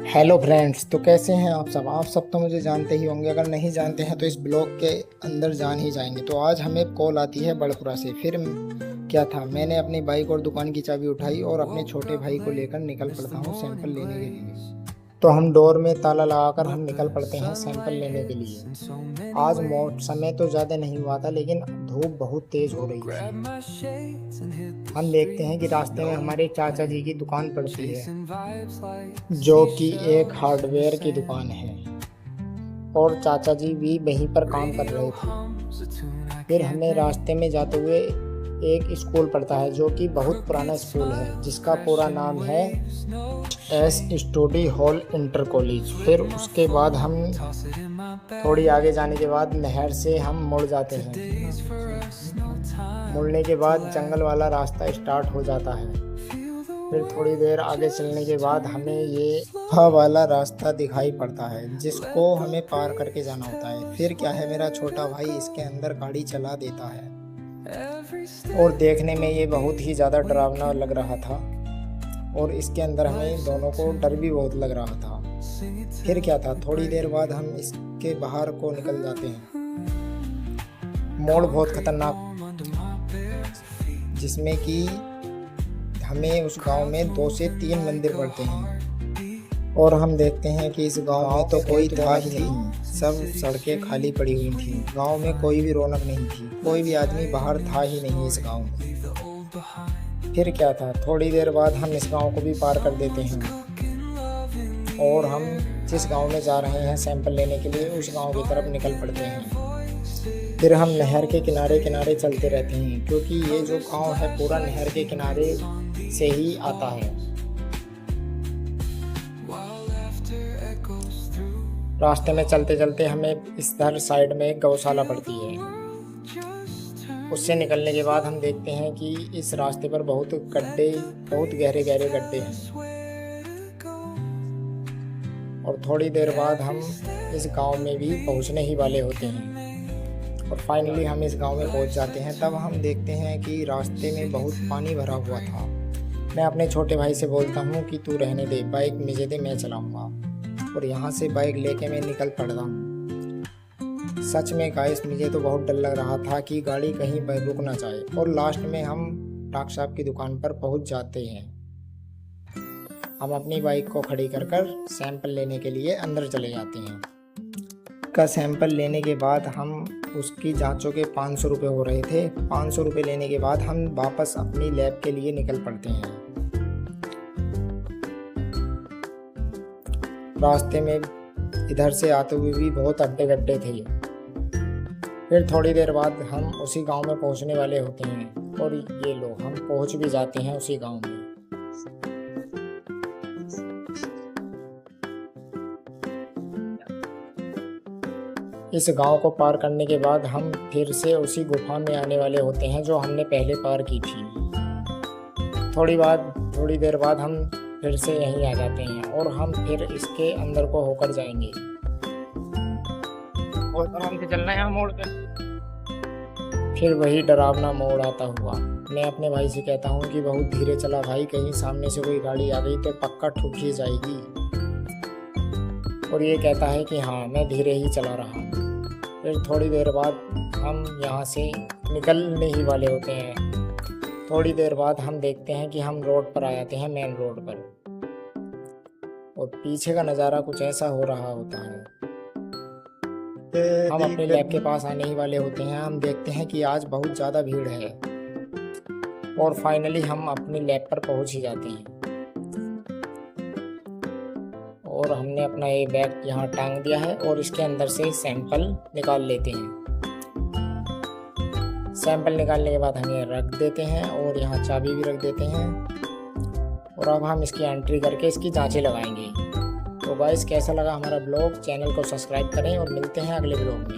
Hello friends, तो कैसे हैं आप सब तो मुझे जानते ही होंगे। अगर नहीं जानते हैं तो इस ब्लॉग के अंदर जान ही जाएंगे। तो आज हमें कॉल आती है बड़पुरा से। फिर क्या था, मैंने अपनी बाइक और दुकान की चाबी उठाई और अपने छोटे भाई को लेकर निकल पड़ता हूँ सैंपल लेने के लिए। तो हम डोर में ताला लगाकर हम निकल पड़ते हैं सैंपल लेने के लिए। आज समय तो ज़्यादा नहीं हुआ था, लेकिन धूप बहुत तेज़ हो रही है। हम देखते हैं कि रास्ते में हमारे चाचा जी की दुकान पड़ती है, जो कि एक हार्डवेयर की दुकान है, और चाचा जी भी वहीं पर काम कर रहे थे। फिर हमें रास्ते में जाते हुए एक स्कूल पड़ता है, जो कि बहुत पुराना स्कूल है, जिसका पूरा नाम है S study hall inter college. फिर उसके बाद हम थोड़ी आगे जाने के बाद नहर से हम मुड़ जाते हैं। मुड़ने के बाद जंगल वाला रास्ता स्टार्ट हो जाता है। फिर थोड़ी देर आगे चलने के बाद हमें ये वाला रास्ता दिखाई पड़ता है, जिसको हमें पार करके जाना होता है। फिर क्या है, मेरा छोटा भाई इसके अंदर गाड़ी चला देता है, और देखने में ये बहुत ही ज़्यादा डरावना लग रहा था, और इसके अंदर हमें दोनों को डर भी बहुत लग रहा था। फिर क्या था, थोड़ी देर बाद हम इसके बाहर को निकल जाते हैं। मोड़ बहुत खतरनाक, जिसमें कि हमें उस गांव में 2 से 3 मंदिर पड़ते हैं, और हम देखते हैं कि इस गांव में तो कोई था ही नहीं। सब सड़कें खाली पड़ी हुई थी। गांव में कोई भी रौनक नहीं थी, कोई भी आदमी बाहर था ही नहीं इस गांव में। फिर क्या था, थोड़ी देर बाद हम इस गांव को भी पार कर देते हैं, और हम जिस गांव में जा रहे हैं सैंपल लेने के लिए, उस गांव की तरफ निकल पड़ते हैं। फिर हम नहर के किनारे किनारे चलते रहते हैं, क्योंकि ये जो गांव है पूरा नहर के किनारे से ही आता है। रास्ते में चलते चलते हमें इस धर साइड में एक गौशाला पड़ती है। उससे निकलने के बाद हम देखते हैं कि इस रास्ते पर बहुत गहरे गहरे गड्ढे हैं, और थोड़ी देर बाद हम इस गांव में भी पहुंचने ही वाले होते हैं, और फाइनली हम इस गांव में पहुंच जाते हैं। तब हम देखते हैं कि रास्ते में बहुत पानी भरा हुआ था। मैं अपने छोटे भाई से बोलता हूं कि तू रहने दे, बाइक मुझे दे, मैं चलाऊंगा, और यहाँ से बाइक लेके मैं निकल पड़ता हूँ। सच में गाइस, मुझे तो बहुत डर लग रहा था कि गाड़ी कहीं पर रुक ना जाए। और लास्ट में हम डॉक्टर साहब की दुकान पर पहुँच जाते हैं। हम अपनी बाइक को खड़ी कर सैंपल लेने के लिए अंदर चले जाते हैं। का सैंपल लेने के बाद हम उसकी जांचों के 500 रुपये हो रहे थे। 500 रुपये लेने के बाद हम वापस अपनी लैब के लिए निकल पड़ते हैं। रास्ते में इधर से आते हुए भी बहुत अड्डे गड्ढे थे। फिर थोड़ी देर बाद हम उसी गांव में पहुंचने वाले होते हैं, और ये लो, हम पहुंच भी जाते हैं उसी गांव में। इस गांव को पार करने के बाद हम फिर से उसी गुफा में आने वाले होते हैं, जो हमने पहले पार की थी। थोड़ी देर बाद हम फिर से यहीं आ जाते हैं, और हम फिर इसके अंदर को होकर जाएंगे। और आराम से चलना है मोड़ पे। फिर वही डरावना मोड़ आता हुआ। मैं अपने भाई से कहता हूँ कि बहुत धीरे चला भाई, कहीं सामने से कोई गाड़ी आ गई तो पक्का ठुक ही जाएगी। और ये कहता है कि हाँ, मैं धीरे ही चला रहा। फिर थोड़ी देर बाद हम यहाँ से निकलने ही वाले होते हैं। थोड़ी देर बाद हम देखते हैं कि हम रोड पर आ जाते हैं, मेन रोड पर, और पीछे का नज़ारा कुछ ऐसा हो रहा होता है। हम अपने लैब के पास आने ही वाले होते हैं। हम देखते हैं कि आज बहुत ज़्यादा भीड़ है, और फाइनली हम अपनी लैब पर पहुँच ही जाते हैं। और हमने अपना ये बैग यहाँ टांग दिया है, और इसके अंदर से सैंपल निकाल लेते हैं। सैंपल निकालने के बाद हम ये रख देते हैं, और यहाँ चाबी भी रख देते हैं, और अब हम इसकी एंट्री करके इसकी जांचें लगाएंगे। तो गाइस, कैसा लगा हमारा ब्लॉग? चैनल को सब्सक्राइब करें, और मिलते हैं अगले ब्लॉग में।